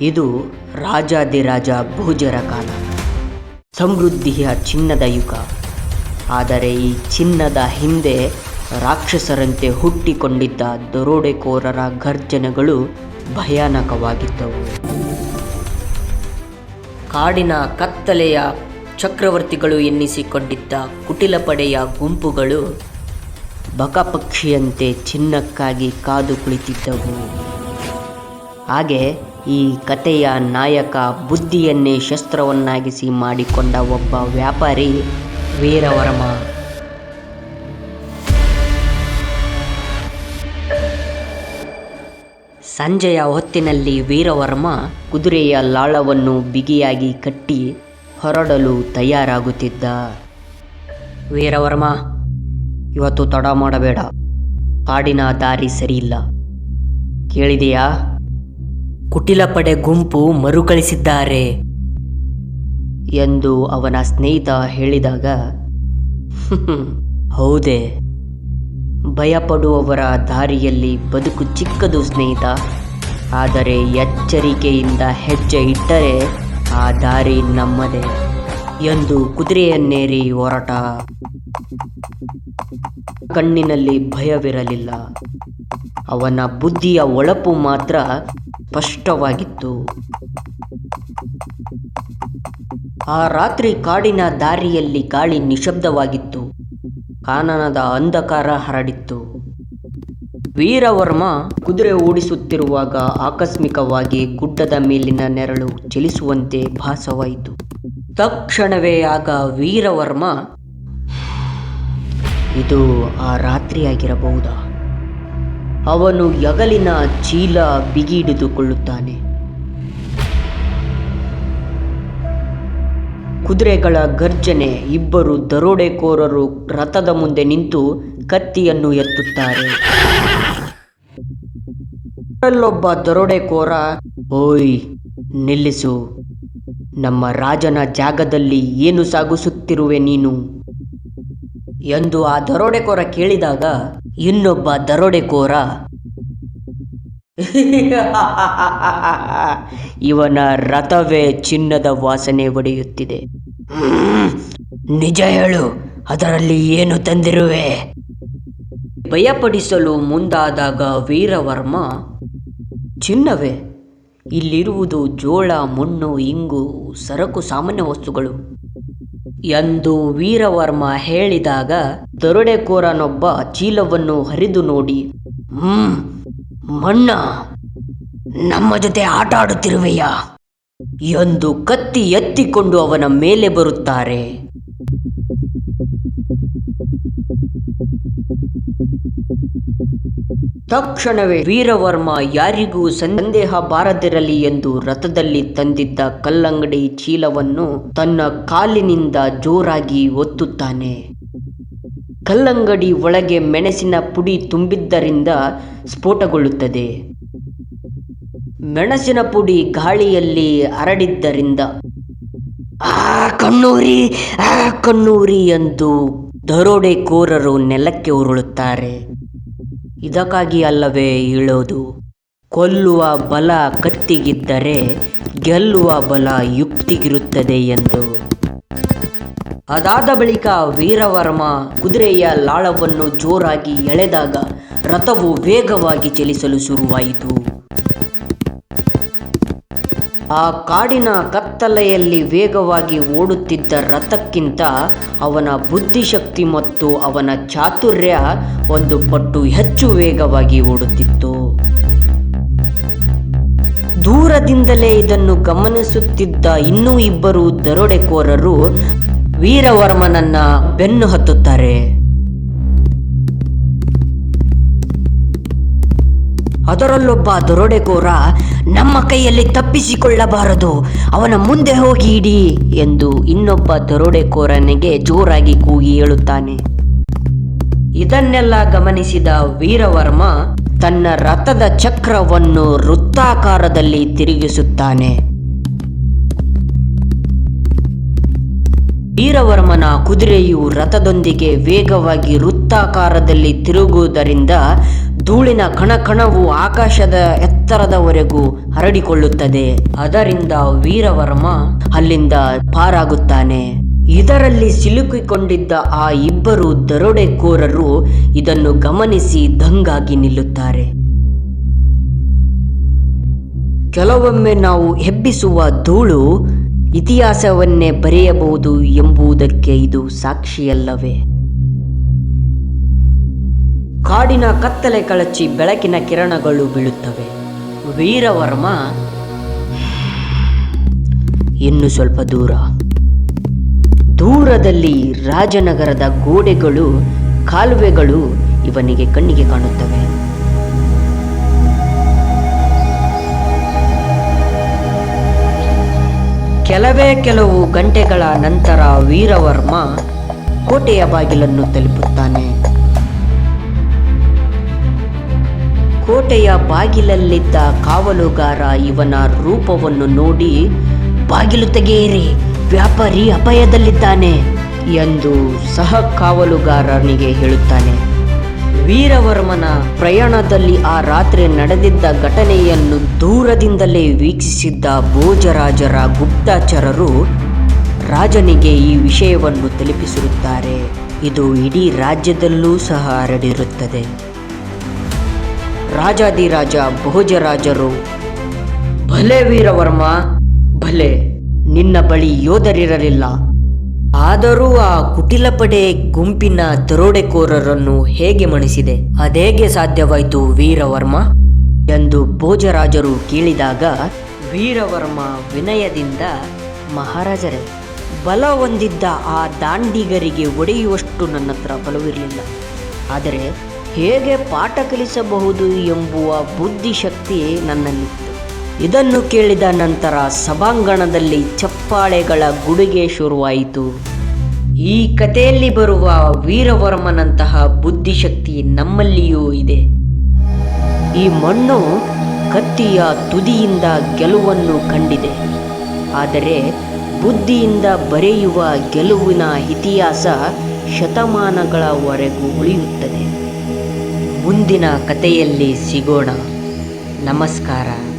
ಇದು ರಾಜಾದಿರಾಜ ಭೋಜರ ಕಾಲ, ಸಮೃದ್ಧಿಯ ಚಿನ್ನದ ಯುಗ. ಆದರೆ ಈ ಚಿನ್ನದ ಹಿಂದೆ ರಾಕ್ಷಸರಂತೆ ಹುಟ್ಟಿಕೊಂಡಿದ್ದ ದರೋಡೆಕೋರರ ಗರ್ಜನೆಗಳು ಭಯಾನಕವಾಗಿದ್ದವು. ಕಾಡಿನ ಕತ್ತಲೆಯ ಚಕ್ರವರ್ತಿಗಳು ಎನ್ನಿಸಿಕೊಂಡಿದ್ದ ಕುಟಿಲ ಪಡೆಯ ಗುಂಪುಗಳು ಬಕಪಕ್ಷಿಯಂತೆ ಚಿನ್ನಕ್ಕಾಗಿ ಕಾದು ಕುಳಿತಿದ್ದವು. ಹಾಗೆ ಈ ಕಥೆಯ ನಾಯಕ ಬುದ್ಧಿಯನ್ನೇ ಶಸ್ತ್ರವನ್ನಾಗಿಸಿ ಮಾಡಿಕೊಂಡ ಒಬ್ಬ ವ್ಯಾಪಾರಿ ವೀರವರ್ಮ. ಸಂಜೆಯ ಹೊತ್ತಿನಲ್ಲಿ ವೀರವರ್ಮ ಕುದುರೆಯ ಲಾಳವನ್ನು ಬಿಗಿಯಾಗಿ ಕಟ್ಟಿ ಹೊರಡಲು ತಯಾರಾಗುತ್ತಿದ್ದ. ವೀರವರ್ಮ, ಇವತ್ತು ತಡ ಮಾಡಬೇಡ, ಕಾಡಿನ ದಾರಿ ಸರಿಯಿಲ್ಲ, ಕೇಳಿದೆಯಾ? ಕುಟಿಲ ಪಡೆ ಗುಂಪು ಮರುಕಳಿಸಿದ್ದಾರೆ ಎಂದು ಅವನ ಸ್ನೇಹಿತ ಹೇಳಿದಾಗ, ಹೌದೇ, ಭಯಪಡುವವರ ದಾರಿಯಲ್ಲಿ ಬದುಕು ಚಿಕ್ಕದು ಸ್ನೇಹಿತ, ಆದರೆ ಎಚ್ಚರಿಕೆಯಿಂದ ಹೆಜ್ಜೆ ಇಟ್ಟರೆ ಆ ದಾರಿ ನಮ್ಮದೇ ಎಂದು ಕುದುರೆಯನ್ನೇರಿ ಹೊರಟ. ಕಣ್ಣಿನಲ್ಲಿ ಭಯವಿರಲಿಲ್ಲ, ಅವನ ಬುದ್ಧಿಯ ಒಳಪು ಮಾತ್ರ ಸ್ಪಷ್ಟವಾಗಿತ್ತು. ಆ ರಾತ್ರಿ ಕಾಡಿನ ದಾರಿಯಲ್ಲಿ ಗಾಳಿ ನಿಶಬ್ದವಾಗಿತ್ತು, ಕಾನನದ ಅಂಧಕಾರ ಹರಡಿತ್ತು. ವೀರವರ್ಮ ಕುದುರೆ ಓಡಿಸುತ್ತಿರುವಾಗ ಆಕಸ್ಮಿಕವಾಗಿ ಗುಡ್ಡದ ಮೇಲಿನ ನೆರಳು ಚಲಿಸುವಂತೆ ಭಾಸವಾಯಿತು. ತಕ್ಷಣವೇ ಆಗ ವೀರವರ್ಮ, ಇದು ಆ ರಾತ್ರಿಯಾಗಿರಬಹುದಾ? ಅವನು ಯಗಲಿನ ಚೀಲ ಬಿಗಿ ಹಿಡಿದುಕೊಳ್ಳುತ್ತಾನೆ. ಕುದುರೆಗಳ ಗರ್ಜನೆ, ಇಬ್ಬರು ದರೋಡೆಕೋರರು ರಥದ ಮುಂದೆ ನಿಂತು ಕತ್ತಿಯನ್ನು ಎತ್ತುತ್ತಾರೆ. ಅಲ್ಲೊಬ್ಬ ದರೋಡೆಕೋರ, ಓಯ್ ನಿಲ್ಲಿಸು, ನಮ್ಮ ರಾಜನ ಜಾಗದಲ್ಲಿ ಏನು ಸಾಗಿಸುತ್ತಿರುವೆ ನೀನು ಎಂದು ಆ ದರೋಡೆಕೋರ ಕೇಳಿದಾಗ, ಇನ್ನೊಬ್ಬ ದರೋಡೆಕೋರ, ಇವನ ರಥವೇ ಚಿನ್ನದ ವಾಸನೆ ಒಡೆಯುತ್ತಿದೆ, ನಿಜ ಹೇಳು, ಅದರಲ್ಲಿ ಏನು ತಂದಿರುವೆ? ಭಯಪಡಿಸಲು ಮುಂದಾದಾಗ ವೀರವರ್ಮ, ಚಿನ್ನವೇ, ಇಲ್ಲಿರುವುದು ಜೋಳ, ಮಣ್ಣು, ಇಂಗು, ಸರಕು, ಸಾಮಾನ್ಯ ವಸ್ತುಗಳು ಎಂದು ವೀರವರ್ಮ ಹೇಳಿದಾಗ, ದರೋಡೆಕೋರನೊಬ್ಬ ಚೀಲವನ್ನು ಹರಿದು ನೋಡಿ, ಮಣ್ಣ, ನಮ್ಮ ಜೊತೆ ಆಟ ಆಡುತ್ತಿರುವೆಯಾ ಎಂದು ಕತ್ತಿ ಎತ್ತಿಕೊಂಡು ಅವನ ಮೇಲೆ ಬರುತ್ತಾರೆ. ತಕ್ಷಣವೇ ವೀರವರ್ಮ ಯಾರಿಗೂ ಸಂದೇಹ ಬಾರದಿರಲಿ ಎಂದು ರಥದಲ್ಲಿ ತಂದಿದ್ದ ಕಲ್ಲಂಗಡಿ ಚೀಲವನ್ನು ತನ್ನ ಕಾಲಿನಿಂದ ಜೋರಾಗಿ ಒತ್ತುತ್ತಾನೆ. ಕಲ್ಲಂಗಡಿ ಒಳಗೆ ಮೆಣಸಿನ ಪುಡಿ ತುಂಬಿದ್ದರಿಂದ ಸ್ಫೋಟಗೊಳ್ಳುತ್ತದೆ. ಮೆಣಸಿನ ಪುಡಿ ಗಾಳಿಯಲ್ಲಿ ಹರಡಿದ್ದರಿಂದ ಕಣ್ಣೂರಿ ಕಣ್ಣೂರಿ ಎಂದು ದರೋಡೆಕೋರರು ನೆಲಕ್ಕೆ ಉರುಳುತ್ತಾರೆ. ಇದಕ್ಕಾಗಿ ಅಲ್ಲವೇ ಹೇಳೋದು, ಕೊಲ್ಲುವ ಬಲ ಕತ್ತಿಗಿದ್ದರೆ ಗೆಲ್ಲುವ ಬಲ ಯುಕ್ತಿಗಿರುತ್ತದೆ ಎಂದು. ಅದಾದ ಬಳಿಕ ವೀರವರ್ಮ ಕುದುರೆಯ ಲಾಳವನ್ನು ಜೋರಾಗಿ ಎಳೆದಾಗ ರಥವು ವೇಗವಾಗಿ ಚಲಿಸಲು ಶುರುವಾಯಿತು. ಆ ಕಾಡಿನ ಕತ್ತಲೆಯಲ್ಲಿ ವೇಗವಾಗಿ ಓಡುತ್ತಿದ್ದ ರಥಕ್ಕಿಂತ ಅವನ ಬುದ್ಧಿಶಕ್ತಿ ಮತ್ತು ಅವನ ಚಾತುರ್ಯ ಒಂದು ಪಟ್ಟು ಹೆಚ್ಚು ವೇಗವಾಗಿ ಓಡುತ್ತಿತ್ತು. ದೂರದಿಂದಲೇ ಇದನ್ನು ಗಮನಿಸುತ್ತಿದ್ದ ಇನ್ನೂ ಇಬ್ಬರು ದರೋಡೆಕೋರರು ವೀರವರ್ಮನನ್ನ ಬೆನ್ನು ಹತ್ತುತ್ತಾರೆ. ಅದರಲ್ಲೊಬ್ಬ ದರೋಡೆಕೋರ, ನಮ್ಮ ಕೈಯಲ್ಲಿ ತಪ್ಪಿಸಿಕೊಳ್ಳಬಾರದು, ಅವನ ಮುಂದೆ ಹೋಗಿ ಇಡಿ ಎಂದು ಇನ್ನೊಬ್ಬ ದರೋಡೆಕೋರನಿಗೆ ಜೋರಾಗಿ ಕೂಗಿ ಹೇಳುತ್ತಾನೆ. ಇದನ್ನೆಲ್ಲ ಗಮನಿಸಿದ ವೀರವರ್ಮ ತನ್ನ ರಥದ ಚಕ್ರವನ್ನು ವೃತ್ತಾಕಾರದಲ್ಲಿ ತಿರುಗಿಸುತ್ತಾನೆ. ವೀರವರ್ಮನ ಕುದುರೆಯು ರಥದೊಂದಿಗೆ ವೇಗವಾಗಿ ವೃತ್ತಾಕಾರದಲ್ಲಿ ತಿರುಗುವುದರಿಂದ ಧೂಳಿನ ಕಣಕಣವು ಆಕಾಶದ ಎತ್ತರದವರೆಗೂ ಹರಡಿಕೊಳ್ಳುತ್ತದೆ. ಅದರಿಂದ ವೀರವರ್ಮ ಅಲ್ಲಿಂದ ಪಾರಾಗುತ್ತಾನೆ. ಇದರಲ್ಲಿ ಸಿಲುಕಿಕೊಂಡಿದ್ದ ಆ ಇಬ್ಬರು ದರೋಡೆಕೋರರು ಇದನ್ನು ಗಮನಿಸಿ ದಂಗಾಗಿ ನಿಲ್ಲುತ್ತಾರೆ. ಕೆಲವೊಮ್ಮೆ ನಾವು ಎಬ್ಬಿಸುವ ಧೂಳು ಇತಿಹಾಸವನ್ನೇ ಬರೆಯಬಹುದು ಎಂಬುದಕ್ಕೆ ಇದು ಸಾಕ್ಷಿಯಲ್ಲವೇ? ಕಾಡಿನ ಕತ್ತಲೆ ಕಳಚಿ ಬೆಳಕಿನ ಕಿರಣಗಳು ಬೀಳುತ್ತವೆ. ವೀರವರ್ಮ ಇನ್ನು ಸ್ವಲ್ಪ ದೂರದಲ್ಲಿ ರಾಜನಗರದ ಗೋಡೆಗಳು, ಕಾಲುವೆಗಳು ಇವನಿಗೆ ಕಣ್ಣಿಗೆ ಕಾಣುತ್ತವೆ. ಕೆಲವು ಗಂಟೆಗಳ ನಂತರ ವೀರವರ್ಮ ಕೋಟೆಯ ಬಾಗಿಲನ್ನು ತಲುಪುತ್ತಾನೆ. ಕೋಟೆಯ ಬಾಗಿಲಲ್ಲಿದ್ದ ಕಾವಲುಗಾರ ಇವನ ರೂಪವನ್ನು ನೋಡಿ, ಬಾಗಿಲು ತೆಗೆಯಿರಿ, ವ್ಯಾಪಾರಿ ಅಪಾಯದಲ್ಲಿದ್ದಾನೆ ಎಂದು ಸಹ ಕಾವಲುಗಾರನಿಗೆ ಹೇಳುತ್ತಾನೆ. ವೀರವರ್ಮನ ಪ್ರಯಾಣದಲ್ಲಿ ಆ ರಾತ್ರಿ ನಡೆದಿದ್ದ ಘಟನೆಯನ್ನು ದೂರದಿಂದಲೇ ವೀಕ್ಷಿಸಿದ್ದ ಭೋಜರಾಜರ ಗುಪ್ತಚರರು ರಾಜನಿಗೆ ಈ ವಿಷಯವನ್ನು ತಲುಪಿಸಿರುತ್ತಾರೆ. ಇದು ಇಡೀ ರಾಜ್ಯದಲ್ಲೂ ಸಹ ಹರಡಿರುತ್ತದೆ. ರಾಜಾದಿರಾಜ ಭೋಜರಾಜರು, ಭಲೆ ವೀರವರ್ಮ, ಭಲೆ, ನಿನ್ನ ಬಳಿ ಯೋಧರಿರಲಿಲ್ಲ. ಆದರೂ ಆ ಕುಟಿಲ ಪಡೆ ಗುಂಪಿನ ದರೋಡೆಕೋರರನ್ನು ಹೇಗೆ ಮಣಿಸಿದೆ? ಅದೇಗೆ ಸಾಧ್ಯವಾಯಿತು ವೀರವರ್ಮ ಎಂದು ಭೋಜರಾಜರು ಕೇಳಿದಾಗ, ವೀರವರ್ಮ ವಿನಯದಿಂದ, ಮಹಾರಾಜರೇ, ಬಲ ಹೊಂದಿದ್ದ ಆ ದಾಂಡಿಗರಿಗೆ ಒಡೆಯುವಷ್ಟು ನನ್ನ ಹತ್ರ ಬಲವಿರಲಿಲ್ಲ. ಆದರೆ ಹೇಗೆ ಪಾಠ ಕಲಿಸಬಹುದು ಎಂಬುವ ಬುದ್ಧಿಶಕ್ತಿ ನನ್ನಲ್ಲಿತ್ತು. ಇದನ್ನು ಕೇಳಿದ ನಂತರ ಸಭಾಂಗಣದಲ್ಲಿ ಚಪ್ಪಾಳೆಗಳ ಗುಡುಗೆ ಶುರುವಾಯಿತು. ಈ ಕಥೆಯಲ್ಲಿ ಬರುವ ವೀರವರ್ಮನಂತಹ ಬುದ್ಧಿಶಕ್ತಿ ನಮ್ಮಲ್ಲಿಯೂ ಇದೆ. ಈ ಮಣ್ಣು ಕತ್ತಿಯ ತುದಿಯಿಂದ ಗೆಲುವನ್ನು ಕಂಡಿದೆ. ಆದರೆ ಬುದ್ಧಿಯಿಂದ ಬರೆಯುವ ಗೆಲುವಿನ ಇತಿಹಾಸ ಶತಮಾನಗಳವರೆಗೂ ಉಳಿಯುತ್ತದೆ. ಮುಂದಿನ ಕಥೆಯಲ್ಲಿ ಸಿಗೋಣ. ನಮಸ್ಕಾರ.